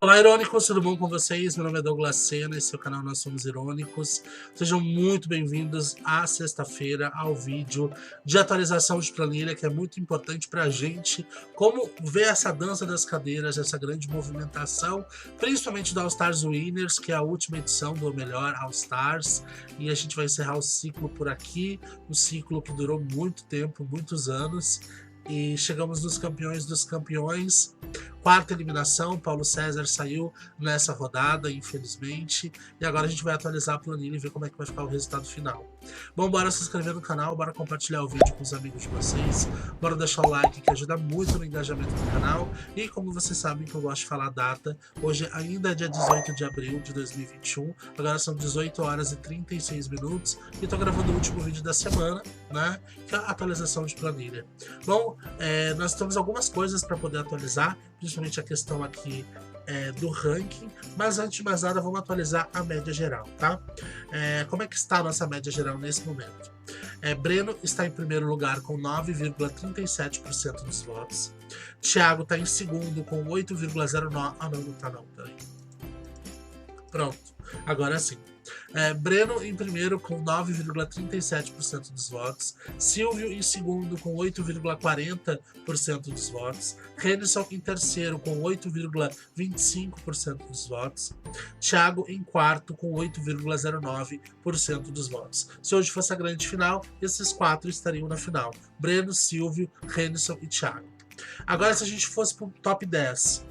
Olá, Irônicos, tudo bom com vocês? Meu nome é Douglas Sena, esse é o canal Nós Somos Irônicos. Sejam muito bem-vindos à sexta-feira, ao vídeo de atualização de planilha, que é muito importante para a gente, como ver essa dança das cadeiras, essa grande movimentação, principalmente do All Stars Winners, que é a última edição do Melhor All Stars, e a gente vai encerrar o ciclo por aqui, um ciclo que durou muito tempo, muitos anos, e chegamos nos campeões dos campeões. Quarta eliminação, Paulo César saiu nessa rodada, infelizmente. E agora a gente vai atualizar a planilha e ver como é que vai ficar o resultado final. Bom, bora se inscrever no canal, bora compartilhar o vídeo com os amigos de vocês. Bora deixar o like que ajuda muito no engajamento do canal. E como vocês sabem que eu gosto de falar a data, hoje ainda é dia 18 de abril de 2021. Agora são 18 horas e 36 minutos. E tô gravando o último vídeo da semana, né? Que é a atualização de planilha. Bom, nós temos algumas coisas para poder atualizar, principalmente a questão aqui do ranking, mas antes de mais nada vamos atualizar a média geral, tá? Como é que está a nossa média geral nesse momento? Breno está em primeiro lugar com 9,37% dos votos. Thiago está em segundo com 8,09%. Ah, não tá não, peraí. Pronto, agora sim. Breno em primeiro com 9,37% dos votos, Silvio em segundo com 8,40% dos votos, Renison em terceiro com 8,25% dos votos, Thiago em quarto com 8,09% dos votos. Se hoje fosse a grande final, esses quatro estariam na final: Breno, Silvio, Renison e Thiago. Agora, se a gente fosse para o top 10,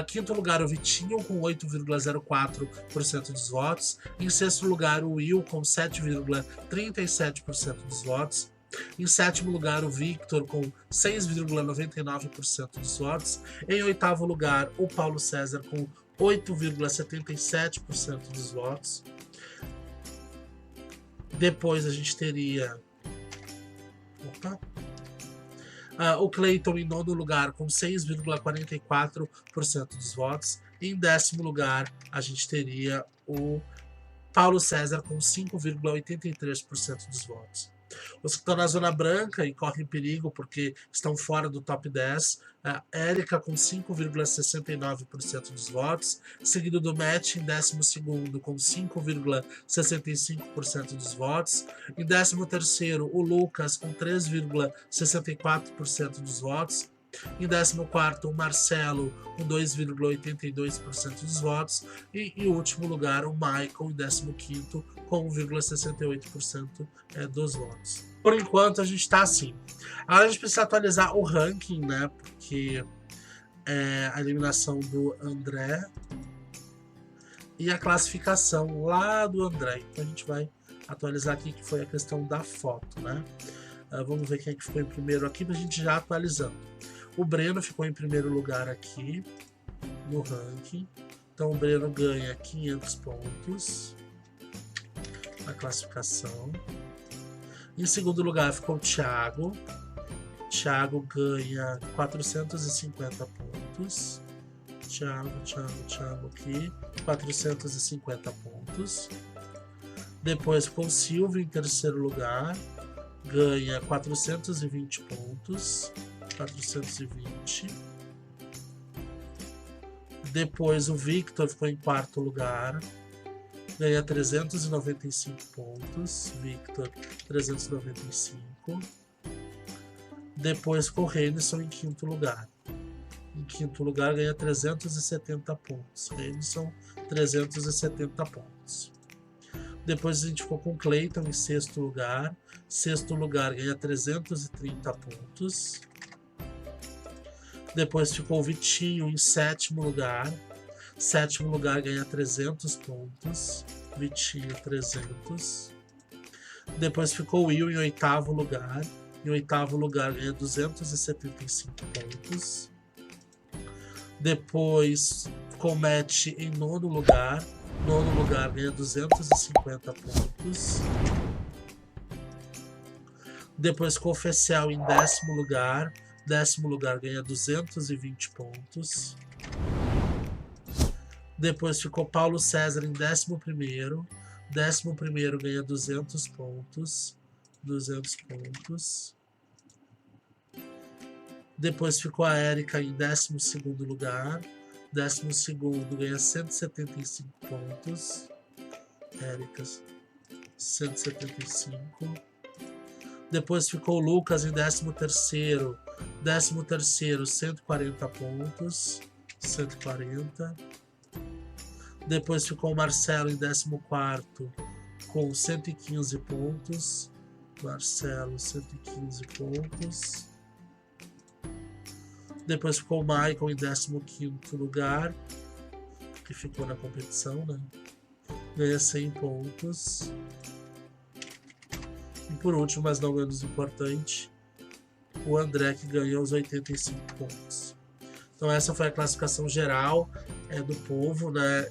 quinto lugar o Vitinho com 8,04% dos votos. Em sexto lugar o Will com 7,37% dos votos. Em sétimo lugar o Victor com 6,99% dos votos. Em oitavo lugar o Paulo César com 8,77% dos votos. Depois a gente teria... o Clayton em nono lugar com 6,44% dos votos. Em décimo lugar, a gente teria o Paulo César com 5,83% dos votos. Os que estão na zona branca e correm perigo porque estão fora do top 10, a Érica com 5,69% dos votos, seguido do Matt em 12º com 5,65% dos votos, em 13º o Lucas com 3,64% dos votos, em 14º o Marcelo com 2,82% dos votos e em último lugar o Michael em 15º com 1,68% dos votos. Por enquanto a gente está assim. Agora a gente precisa atualizar o ranking, né? Porque a eliminação do André e a classificação lá do André. Então a gente vai atualizar aqui, que foi a questão da foto, né? Vamos ver quem é que ficou em primeiro aqui pra gente já atualizando. O Breno ficou em primeiro lugar aqui no ranking. Então o Breno ganha 500 pontos na classificação. Em segundo lugar ficou o Thiago. Thiago ganha 450 pontos. Thiago aqui, 450 pontos. Depois ficou o Silvio em terceiro lugar. Ganha 420 pontos. 420. Depois o Victor ficou em quarto lugar. Ganha 395 pontos. Victor, 395. Depois ficou o Renison em quinto lugar. Em quinto lugar ganha 370 pontos. Renison, 370 pontos. Depois a gente ficou com o Clayton em sexto lugar. Sexto lugar ganha 330 pontos. Depois ficou o Vitinho em sétimo lugar. Sétimo lugar ganha 300 pontos. Vitinho, 300. Depois ficou o Will em oitavo lugar. Em oitavo lugar ganha 275 pontos. Depois ficou o Matt em nono lugar. Nono lugar ganha 250 pontos. Depois ficou o Fecial em décimo lugar. Décimo lugar ganha 220 pontos. Depois ficou Paulo César em 11º. 11º ganha 200 pontos. 200 pontos. Depois ficou a Érica em 12º lugar. 12º ganha 175 pontos. Érica, 175. Depois ficou o Lucas em 13º. 13º, 140 pontos. 140. Depois ficou o Marcelo em 14º com 115 pontos. Marcelo, 115 pontos. Depois ficou o Michael em 15º lugar, que ficou na competição, né? Ganha 100 pontos. E por último, mas não menos importante, o André, que ganhou os 85 pontos. Então essa foi a classificação geral do povo, né,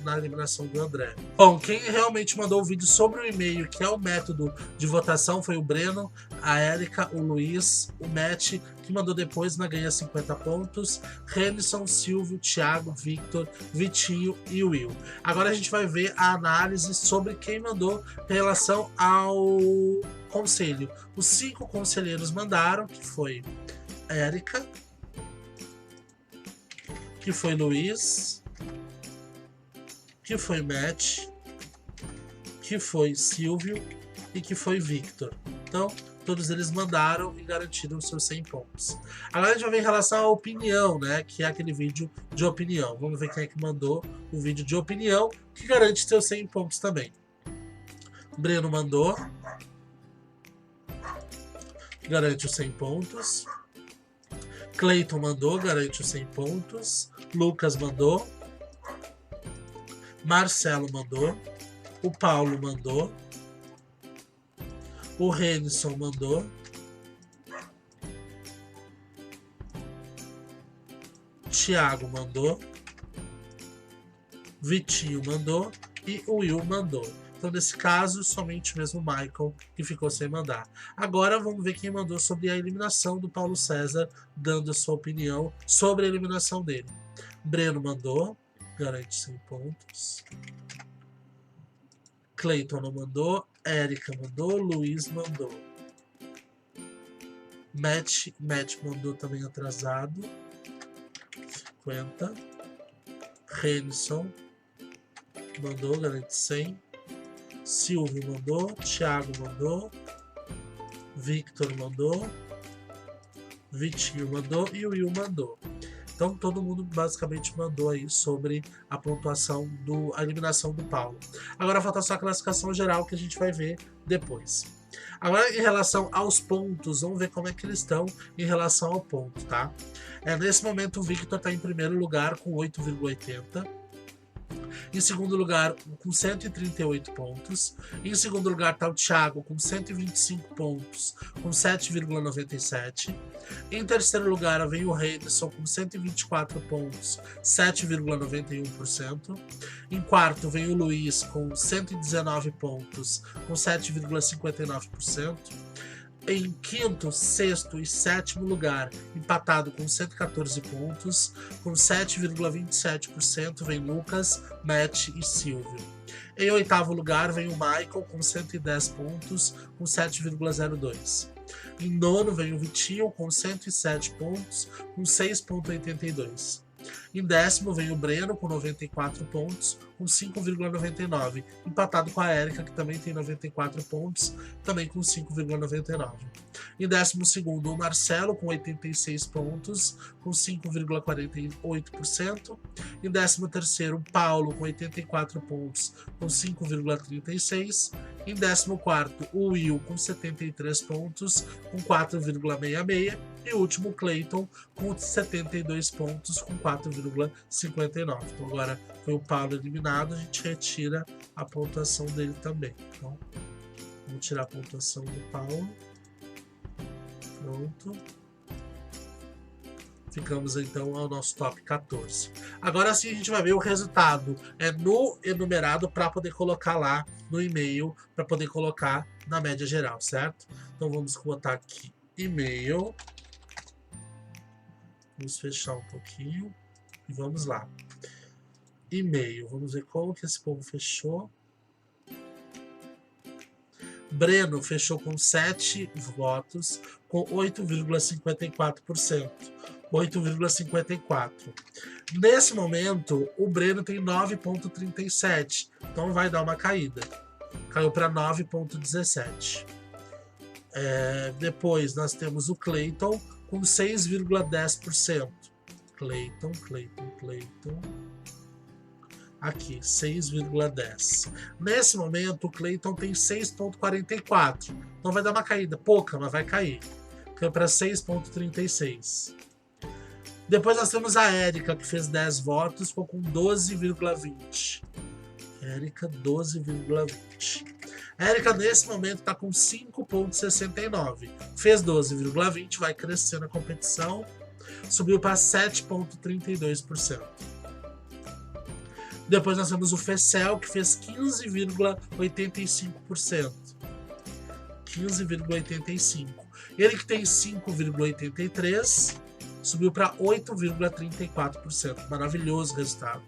na eliminação do André. Bom, quem realmente mandou o vídeo sobre o e-mail, que é o método de votação, foi o Breno, a Érica, o Luiz, o Matt, que mandou depois na ganha 50 pontos, Renison, Silvio, Thiago, Victor, Vitinho e Will. Agora a gente vai ver a análise sobre quem mandou em relação ao conselho. Os 5 conselheiros mandaram, que foi Érica, que foi Luiz, que foi Matt, que foi Silvio e que foi Victor. Então, todos eles mandaram e garantiram os seus 100 pontos. Agora a gente vai ver em relação à opinião, né? Que é aquele vídeo de opinião. Vamos ver quem é que mandou o vídeo de opinião, que garante seus 100 pontos também. Breno mandou. Garante os 100 pontos. Cleiton mandou, garante os 100 pontos. Lucas mandou. Marcelo mandou. O Paulo mandou. O Renison mandou. Thiago mandou. Vitinho mandou. E o Will mandou. Então, nesse caso, somente mesmo o Michael que ficou sem mandar. Agora, vamos ver quem mandou sobre a eliminação do Paulo César, dando a sua opinião sobre a eliminação dele. Breno mandou, garante 100 pontos. Cleiton não mandou. Érica mandou. Luiz mandou. Matt mandou também atrasado. 50. Renison mandou, garante 100. Silvio mandou, Thiago mandou, Victor mandou, Vitinho mandou e o Will mandou. Então todo mundo basicamente mandou aí sobre a pontuação a eliminação do Paulo. Agora falta só a classificação geral que a gente vai ver depois. Agora em relação aos pontos, vamos ver como é que eles estão em relação ao ponto, tá? Nesse momento o Victor está em primeiro lugar com 8,80. Em segundo lugar, com 138 pontos. Em segundo lugar está o Thiago, com 125 pontos, com 7,97. Em terceiro lugar vem o Renison, com 124 pontos, 7,91%. Em quarto vem o Luiz, com 119 pontos, com 7,59%. Em quinto, sexto e sétimo lugar, empatado com 114 pontos, com 7,27% vem Lucas, Matt e Silvio. Em oitavo lugar vem o Michael com 110 pontos, com 7,02%. Em nono vem o Vitinho com 107 pontos, com 6,82%. Em décimo vem o Breno com 94 pontos, com 5,99. Empatado com a Érica, que também tem 94 pontos, também com 5,99. Em décimo segundo, o Marcelo com 86 pontos, com 5,48%. Em décimo terceiro, o Paulo com 84 pontos, com 5,36%. Em décimo quarto, o Will com 73 pontos, com 4,66%. E o último, Cleiton, com 72 pontos, com 4,59. Então agora foi o Paulo eliminado, a gente retira a pontuação dele também. Então, vamos tirar a pontuação do Paulo. Pronto. Ficamos então ao nosso top 14. Agora sim a gente vai ver o resultado no enumerado para poder colocar lá no e-mail, para poder colocar na média geral, certo? Então vamos botar aqui e-mail. Vamos fechar um pouquinho e vamos lá. E-mail, vamos ver como que esse povo fechou. Breno fechou com 7 votos, com 8,54%. 8,54. Nesse momento, o Breno tem 9,37. Então vai dar uma caída. Caiu para 9,17. Depois nós temos o Clayton com 6,10%. Clayton. Aqui, 6,10. Nesse momento, o Clayton tem 6,44. Então vai dar uma caída. Pouca, mas vai cair. Caiu para 6,36. Depois nós temos a Érica, que fez 10 votos, ficou com 12,20. Érica, 12,20. Érica, nesse momento, está com 5,69. Fez 12,20, vai crescer na competição. Subiu para 7,32%. Depois nós temos o Fecel, que fez 15,85%. 15,85%. Ele que tem 5,83%, subiu para 8,34%. Maravilhoso resultado.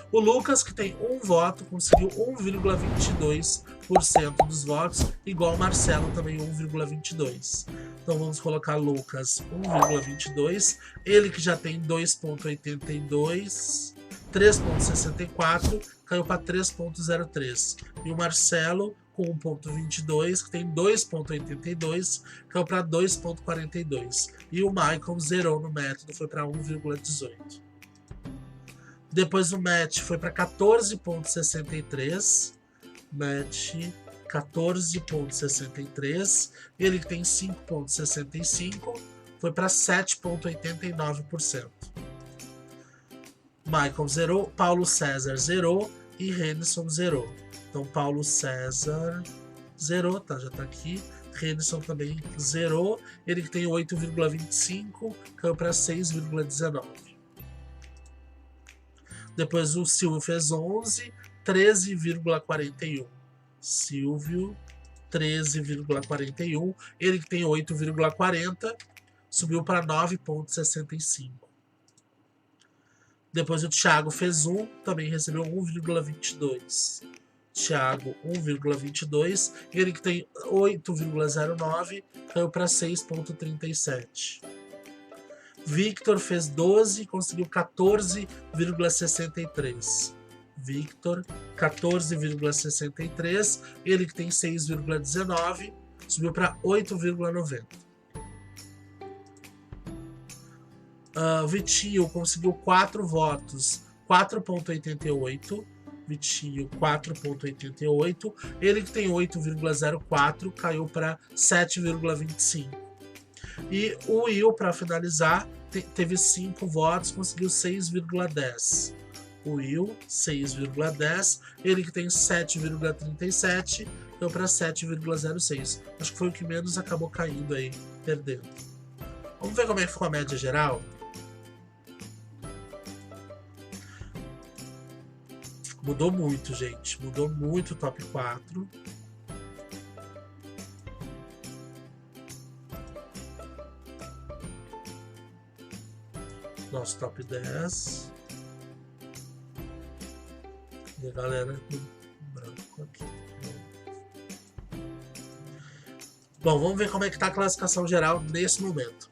O Lucas, que tem um voto, conseguiu 1,22% dos votos, igual o Marcelo, também 1,22%. Então vamos colocar Lucas 1,22%. Ele que já tem 2,82%, 3,64%, caiu para 3,03%. E o Marcelo, com 1,22, que tem 2,82, caiu para 2,42. E o Michael zerou no método, foi para 1,18. Depois o Matt foi para 14,63. Matt 14,63. Ele que tem 5,65, foi para 7,89%. Michael zerou, Paulo César zerou e Renison zerou. Então Paulo César zerou, tá? Já tá aqui. Renison também zerou. Ele que tem 8,25, caiu para 6,19. Depois o Silvio fez 11, 13,41. Silvio, 13,41. Ele que tem 8,40, subiu para 9,65. Depois o Thiago fez 1, também recebeu 1,22. Thiago, 1,22. Ele que tem 8,09, caiu para 6,37. Victor fez 12, conseguiu 14,63. Victor, 14,63. Ele que tem 6,19, subiu para 8,90. Vitinho conseguiu 4 votos, 4,88. Vitinho, 4,88. Ele que tem 8,04, caiu para 7,25. E o Will, para finalizar, teve 5 votos, conseguiu 6,10. O Will, 6,10. Ele que tem 7,37, caiu para 7,06. Acho que foi o que menos acabou caindo aí, perdendo. Vamos ver como é que ficou a média geral? Mudou muito, gente. Mudou muito o top 4. Nosso top 10. E a galera branco aqui. Bom, vamos ver como é que tá a classificação geral nesse momento.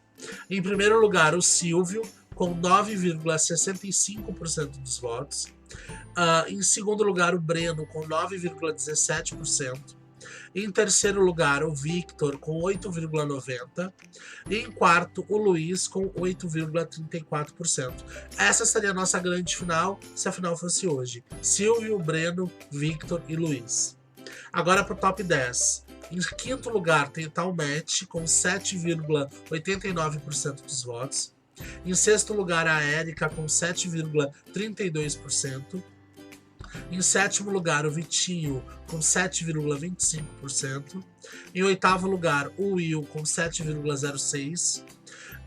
Em primeiro lugar, o Silvio, com 9,65% dos votos. Em segundo lugar, o Breno, com 9,17%. Em terceiro lugar, o Victor, com 8,90%. E em quarto, o Luiz, com 8,34%. Essa seria a nossa grande final, se a final fosse hoje. Silvio, Breno, Victor e Luiz. Agora para o top 10. Em quinto lugar, tem o Matt, com 7,89% dos votos. Em sexto lugar, a Érica, com 7,32%. Em sétimo lugar, o Vitinho, com 7,25%. Em oitavo lugar, o Will, com 7,06%.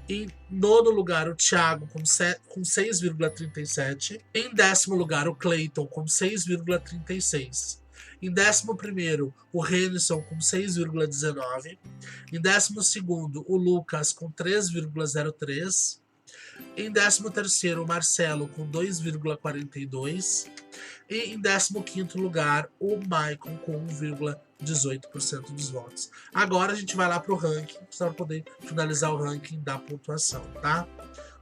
Em nono lugar, o Thiago, com 6,37%. Em décimo lugar, o Clayton, com 6,36%. Em 11º, o Renison, com 6,19%. Em 12º, o Lucas, com 3,03%. Em 13º, o Marcelo com 2,42. E em 15º lugar, o Maicon com 1,18% dos votos. Agora a gente vai lá para o ranking, para poder finalizar o ranking da pontuação, tá?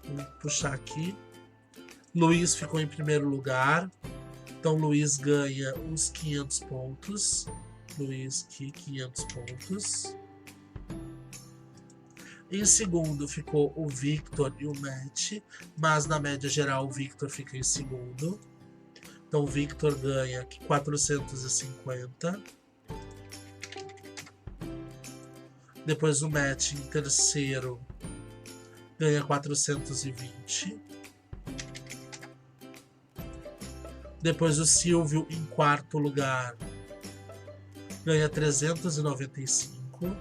Vou puxar aqui. Luiz ficou em primeiro lugar. Então, Luiz ganha uns 500 pontos. Luiz aqui, 500 pontos. Em segundo ficou o Victor e o Matt, mas na média geral o Victor fica em segundo. Então o Victor ganha 450. Depois o Matt em terceiro ganha 420. Depois o Silvio em quarto lugar ganha 395.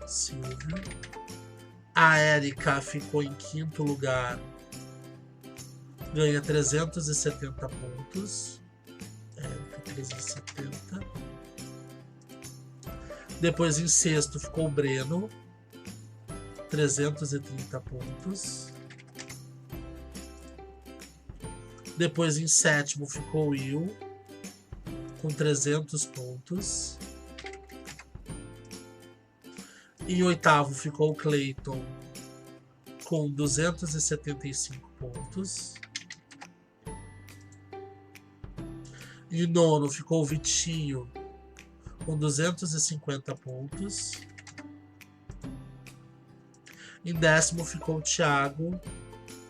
Silvio. A Érica ficou em quinto lugar, ganha 370 pontos. Érica, 370. Depois em sexto ficou o Breno, 330 pontos. Depois em sétimo ficou o Will, com 300 pontos. Em oitavo ficou o Clayton, com 275 pontos. Em nono ficou o Vitinho, com 250 pontos. Em décimo ficou o Thiago,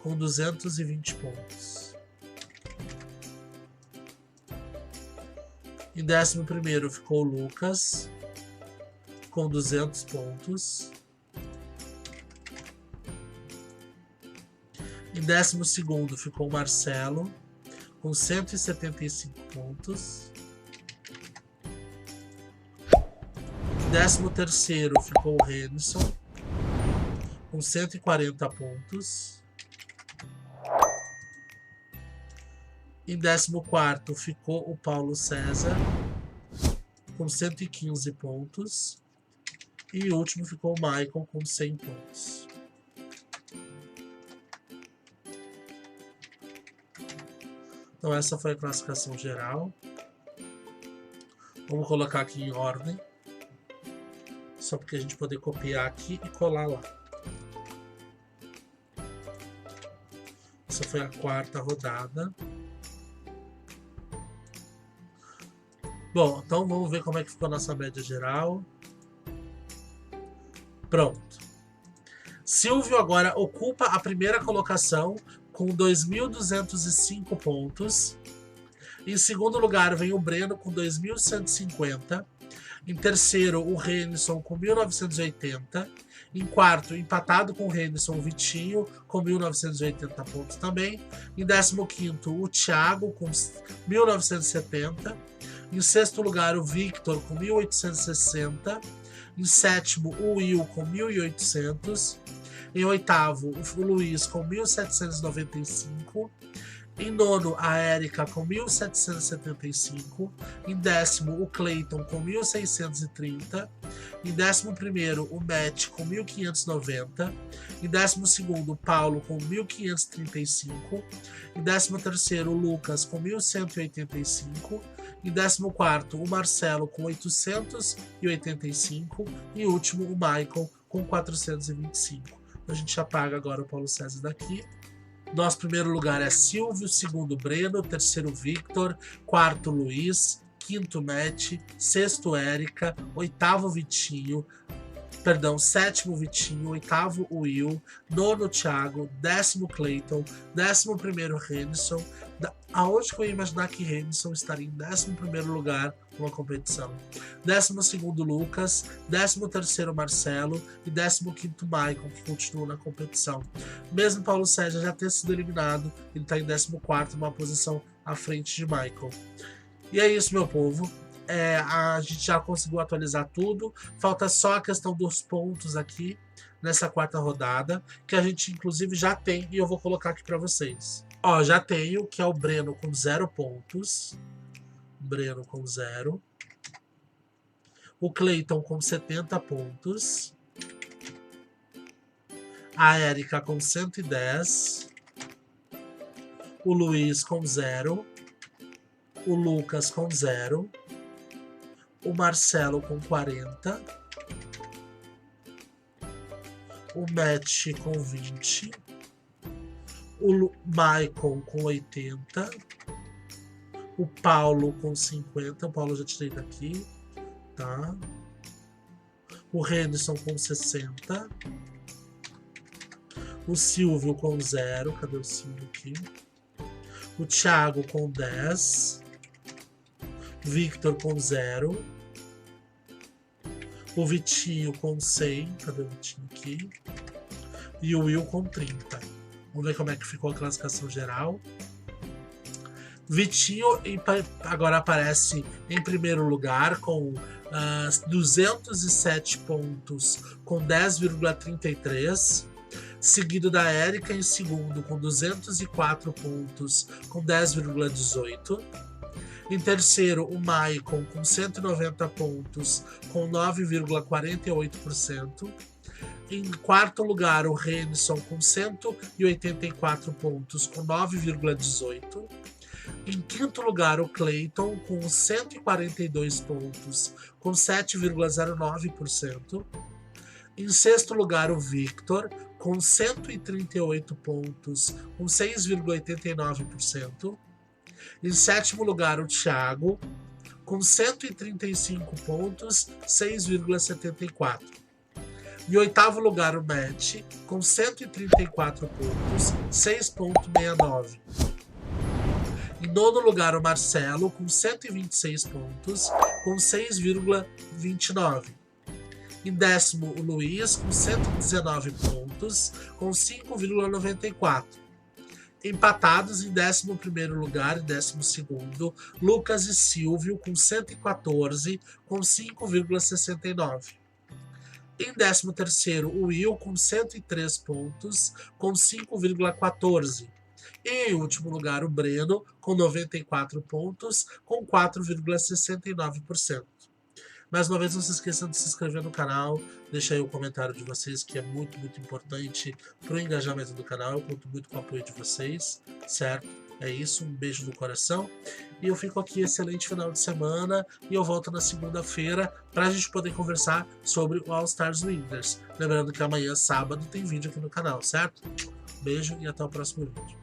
com 220 pontos. Em 11º ficou o Lucas, com 200 pontos. Em 12º ficou o Marcelo, com 175 pontos. Em 13º ficou o Renison, com 140 pontos. Em 14º ficou o Paulo César, com 115 pontos. E o último ficou o Maicon com 100 pontos. Então essa foi a classificação geral. Vamos colocar aqui em ordem, só porque a gente poder copiar aqui e colar lá. Essa foi a quarta rodada. Bom, então vamos ver como é que ficou a nossa média geral. Pronto. Silvio agora ocupa a primeira colocação com 2.205 pontos. Em segundo lugar vem o Breno com 2.150. Em terceiro, o Renison com 1.980. Em quarto, empatado com o Renison, o Vitinho com 1.980 pontos também. Em 15º, o Thiago com 1.970. Em sexto lugar, o Victor com 1.860. Em sétimo, o Will com 1.800. Em oitavo, o Luiz com 1.795. Em nono, a Érica com 1.775. Em décimo, o Clayton com 1.630. Em 11º, o Matt com 1.590. Em 12º, o Paulo com 1.535. Em 13º, o Lucas com 1.185. Em 14º, o Marcelo com 885. E último, o Michael com 425. A gente apaga agora o Paulo César daqui. Nosso primeiro lugar é Silvio, segundo Breno, terceiro Victor, quarto Luiz, quinto Matt, sexto Érica, oitavo Vitinho, sétimo Vitinho, oitavo Will, nono Thiago, décimo Clayton, 11º Renison. Aonde que eu ia imaginar que Renison estaria em 11º lugar numa competição? 12º Lucas, 13º Marcelo e 15º Maicon, que continua na competição. Mesmo Paulo César já ter sido eliminado, ele está em 14º, numa posição à frente de Michael. E é isso, meu povo. A gente já conseguiu atualizar tudo. Falta só a questão dos pontos aqui nessa quarta rodada, que a gente inclusive já tem e eu vou colocar aqui para vocês. Ó, já tenho, que é o Breno com 0 pontos. Breno com 0. O Clayton com 70 pontos. a Érica com 110, o Luiz com 0, o Lucas com 0, o Marcelo com 40, o Matt com 20, o Michael com 80, o Paulo com 50, o Paulo já tirei daqui, tá? O Renison com 60, o Silvio com 0, cadê o Silvio aqui? O Thiago com 10, Victor com 0, o Vitinho com 100, cadê o Vitinho aqui? E o Will com 30. Vamos ver como é que ficou a classificação geral. Vitinho agora aparece em primeiro lugar com 207 pontos, com 10,33. Seguido da Érica em segundo com 204 pontos, com 10,18. Em terceiro, o Maicon com 190 pontos, com 9,48%. Em quarto lugar, o Renison com 184 pontos, com 9,18%. Em quinto lugar, o Clayton com 142 pontos, com 7,09%. Em sexto lugar, o Victor com 138 pontos, com 6,89%. Em sétimo lugar, o Thiago com 135 pontos, 6,74%. Em oitavo lugar, o Matt com 134 pontos, 6,69%. Em nono lugar, o Marcelo com 126 pontos, com 6,29%. Em décimo, o Luiz com 119 pontos, com 5,94%. Empatados em 11º lugar e 12º, Lucas e Silvio com 114, com 5,69%. Em 13º, o Will com 103 pontos, com 5,14%. E em último lugar, o Breno com 94 pontos, com 4,69%. Mais uma vez, não se esqueçam de se inscrever no canal, deixa aí o comentário de vocês, que é muito, muito importante para o engajamento do canal. Eu conto muito com o apoio de vocês, certo? É isso, um beijo no coração. E eu fico aqui, excelente final de semana, e eu volto na segunda-feira para a gente poder conversar sobre o All Stars Winners. Lembrando que amanhã, sábado, tem vídeo aqui no canal, certo? Beijo e até o próximo vídeo.